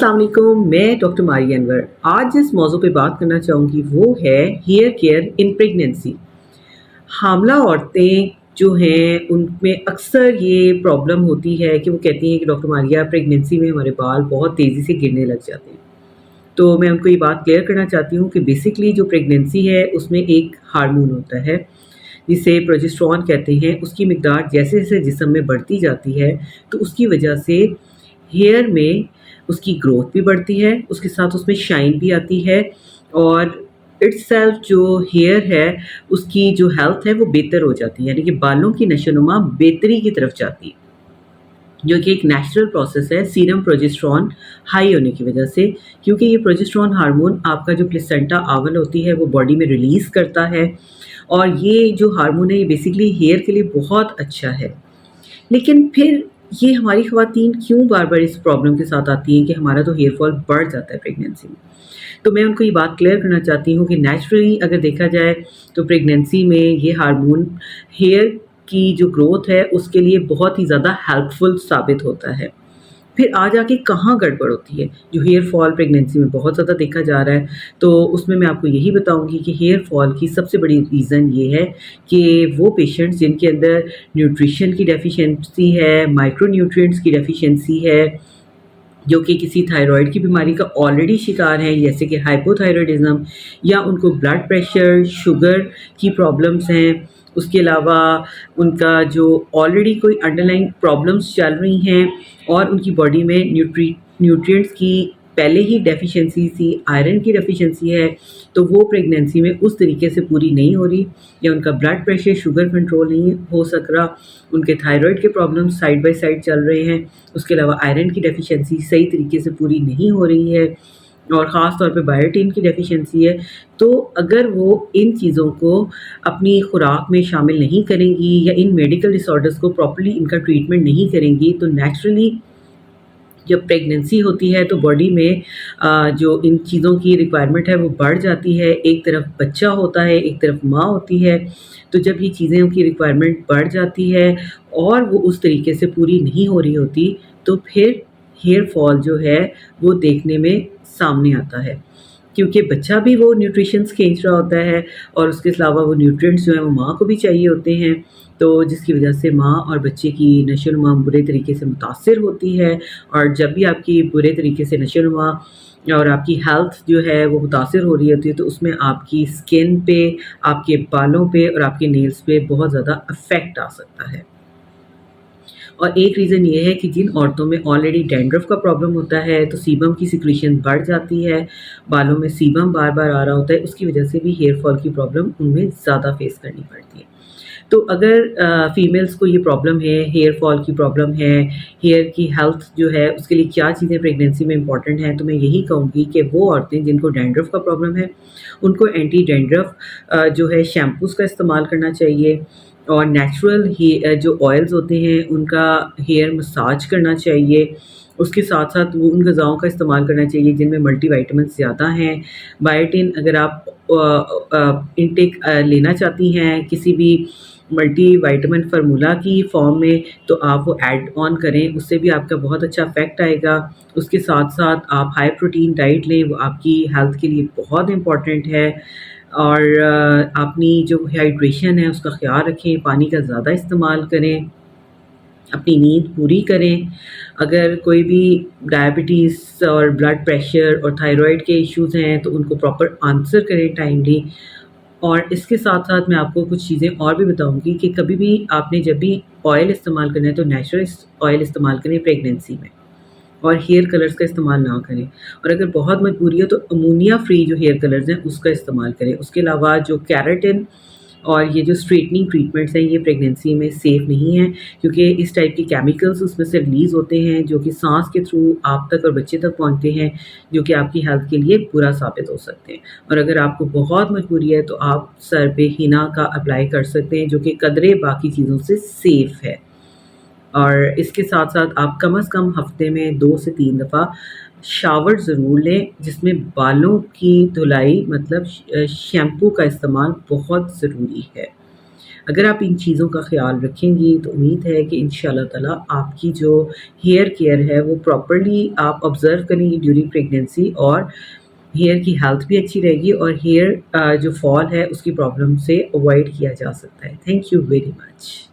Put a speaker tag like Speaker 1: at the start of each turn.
Speaker 1: السلام علیکم، میں ڈاکٹر ماری انور۔ آج جس موضوع پہ بات کرنا چاہوں گی وہ ہے ہیئر کیئر ان پریگننسی۔ حاملہ عورتیں جو ہیں ان میں اکثر یہ پرابلم ہوتی ہے کہ وہ کہتی ہیں کہ ڈاکٹر ماریہ پریگننسی میں ہمارے بال بہت تیزی سے گرنے لگ جاتے ہیں۔ تو میں ان کو یہ بات کلیئر کرنا چاہتی ہوں کہ بیسکلی جو پریگننسی ہے اس میں ایک ہارمون ہوتا ہے جسے پروجسٹرون کہتے ہیں۔ اس کی مقدار جیسے جیسے جسم میں بڑھتی جاتی ہے تو اس کی وجہ سے ہیئر میں اس کی گروتھ بھی بڑھتی ہے، اس کے ساتھ اس میں شائن بھی آتی ہے، اور اٹ سیلف جو ہیئر ہے اس کی جو ہیلتھ ہے وہ بہتر ہو جاتی ہے، یعنی کہ بالوں کی نشو و نما بہتری کی طرف جاتی ہے، جو کہ ایک نیچرل پروسیس ہے سیرم پروجسٹرون ہائی ہونے کی وجہ سے، کیونکہ یہ پروجسٹرون ہارمون آپ کا جو پلیسنٹا آول ہوتی ہے وہ باڈی میں ریلیز کرتا ہے، اور یہ جو ہارمون ہے یہ بیسکلی ہیئر کے لیے بہت اچھا ہے۔ لیکن پھر یہ ہماری خواتین کیوں بار بار اس پرابلم کے ساتھ آتی ہیں کہ ہمارا تو ہیئر فال بڑھ جاتا ہے پریگننسی میں؟ تو میں ان کو یہ بات کلیئر کرنا چاہتی ہوں کہ نیچرلی اگر دیکھا جائے تو پریگننسی میں یہ ہارمون ہیئر کی جو گروتھ ہے اس کے لیے بہت ہی زیادہ ہیلپ فل ثابت ہوتا ہے۔ پھر آ جا کے کہاں گڑبڑ ہوتی ہے جو ہیئر فال پریگننسی میں بہت زیادہ دیکھا جا رہا ہے، تو اس میں آپ کو یہی بتاؤں گی کہ ہیئر فال کی سب سے بڑی ریزن یہ ہے کہ وہ پیشنٹس جن کے اندر نیوٹریشن کی ڈیفیشنسی ہے، مائکرو نیوٹرینٹس کی ڈیفیشنسی ہے، جو کہ کسی تھائرائڈ کی بیماری کا آلریڈی شکار ہیں جیسے کہ ہائپو تھائرائڈزم، یا ان کو بلڈ پریشر شوگر کی پرابلمس ہیں، اس کے علاوہ ان کا جو آلریڈی کوئی انڈر لائن پرابلمس چل رہی ہیں اور ان کی باڈی میں نیوٹرینٹس کی پہلے ہی ڈیفیشنسی تھی، آئرن کی ڈیفیشنسی ہے، تو وہ پریگننسی میں اس طریقے سے پوری نہیں ہو رہی، یا ان کا بلڈ پریشر شوگر کنٹرول نہیں ہو سک رہا، ان کے تھائرائڈ کے پرابلمس سائڈ بائی سائڈ چل رہے ہیں، اس کے علاوہ آئرن کی ڈیفیشنسی صحیح طریقے سے پوری نہیں ہو رہی ہے، اور خاص طور پہ بایوٹین کی ڈیفیشنسی ہے، تو اگر وہ ان چیزوں کو اپنی خوراک میں شامل نہیں کریں گی یا ان میڈیکل ڈس آرڈرز کو پراپرلی ان کا ٹریٹمنٹ نہیں کریں گی، تو نیچرلی جب پریگننسی ہوتی ہے تو باڈی میں جو ان چیزوں کی ریکوائرمنٹ ہے وہ بڑھ جاتی ہے، ایک طرف بچہ ہوتا ہے ایک طرف ماں ہوتی ہے، تو جب یہ چیزیں کی ریکوائرمنٹ بڑھ جاتی ہے اور وہ اس طریقے سے پوری نہیں ہو رہی ہوتی، تو پھر ہیئر فال جو ہے وہ دیکھنے میں سامنے آتا ہے، کیونکہ بچہ بھی وہ نیوٹریشنس کھینچ رہا ہوتا ہے، اور اس کے علاوہ وہ نیوٹرینٹس جو ہیں وہ ماں کو بھی چاہیے ہوتے ہیں، تو جس کی وجہ سے ماں اور بچے کی نشو و نما برے طریقے سے متاثر ہوتی ہے، اور جب بھی آپ کی برے طریقے سے نشو و نما اور آپ کی ہیلتھ جو ہے وہ متاثر ہو رہی ہوتی ہے، تو اس میں آپ کی اسکن پہ، آپ کے بالوں پہ اور آپ کے نیلز پہ بہت زیادہ افیکٹ آ سکتا ہے۔ اور ایک ریزن یہ ہے کہ جن عورتوں میں آلریڈی ڈینڈرف کا پرابلم ہوتا ہے تو سیبم کی سیکریشن بڑھ جاتی ہے، بالوں میں سیبم بار بار آ رہا ہوتا ہے، اس کی وجہ سے بھی ہیئر فال کی پرابلم ان میں زیادہ فیس کرنی پڑتی ہے۔ تو اگر فیمیلز کو یہ پرابلم ہے، ہیئر فال کی پرابلم ہے، ہیئر کی ہیلتھ جو ہے اس کے لیے کیا چیزیں پریگننسی میں امپورٹنٹ ہیں، تو میں یہی کہوں گی کہ وہ عورتیں جن کو ڈینڈرف کا پرابلم ہے ان کو اینٹی ڈینڈرف جو ہے شیمپوز کا استعمال کرنا چاہیے، اور نیچرل جو آئلز ہوتے ہیں ان کا ہیئر مساج کرنا چاہیے، اس کے ساتھ ساتھ وہ ان غذاؤں کا استعمال کرنا چاہیے جن میں ملٹی وائٹامنس زیادہ ہیں۔ بایوٹین اگر آپ انٹیک لینا چاہتی ہیں کسی بھی ملٹی وائٹامن فارمولا کی فارم میں، تو آپ وہ ایڈ آن کریں، اس سے بھی آپ کا بہت اچھا افیکٹ آئے گا۔ اس کے ساتھ ساتھ آپ ہائی پروٹین ڈائٹ لیں، وہ آپ کی ہیلتھ کے لیے بہت امپورٹنٹ ہے، اور اپنی جو ہائیڈریشن ہے اس کا خیال رکھیں، پانی کا زیادہ استعمال کریں، اپنی نیند پوری کریں۔ اگر کوئی بھی ڈائبٹیز اور بلڈ پریشر اور تھائرائڈ کے ایشوز ہیں تو ان کو پراپر آنسر کریں ٹائملی۔ اور اس کے ساتھ ساتھ میں آپ کو کچھ چیزیں اور بھی بتاؤں گی کہ کبھی بھی آپ نے جب بھی آئل استعمال کرنا ہے تو نیچرل آئل استعمال کریں پریگننسی میں، اور ہیئر کلرز کا استعمال نہ کریں، اور اگر بہت مجبوری ہو تو امونیا فری جو ہیئر کلرز ہیں اس کا استعمال کریں۔ اس کے علاوہ جو کیراٹن اور یہ جو اسٹریٹننگ ٹریٹمنٹس ہیں یہ پریگننسی میں سیف نہیں ہیں، کیونکہ اس ٹائپ کی کیمیکلز اس میں سے ریلیز ہوتے ہیں جو کہ سانس کے تھرو آپ تک اور بچے تک پہنچتے ہیں، جو کہ آپ کی ہیلتھ کے لیے برا ثابت ہو سکتے ہیں۔ اور اگر آپ کو بہت مجبوری ہے تو آپ سر پہ ہینا کا اپلائی کر سکتے ہیں، جو کہ قدرے باقی چیزوں سے سیف ہے۔ اور اس کے ساتھ ساتھ آپ کم از کم ہفتے میں 2 سے 3 دفعہ شاور ضرور لیں، جس میں بالوں کی دھلائی مطلب شیمپو کا استعمال بہت ضروری ہے۔ اگر آپ ان چیزوں کا خیال رکھیں گی تو امید ہے کہ انشاءاللہ تعالیٰ آپ کی جو ہیئر کیئر ہے وہ پراپرلی آپ آبزرو کریں گی ڈیورنگ پریگنینسی، اور ہیئر کی ہیلتھ بھی اچھی رہے گی، اور ہیئر جو فال ہے اس کی پرابلم سے اوائڈ کیا جا سکتا ہے۔ Thank you very much.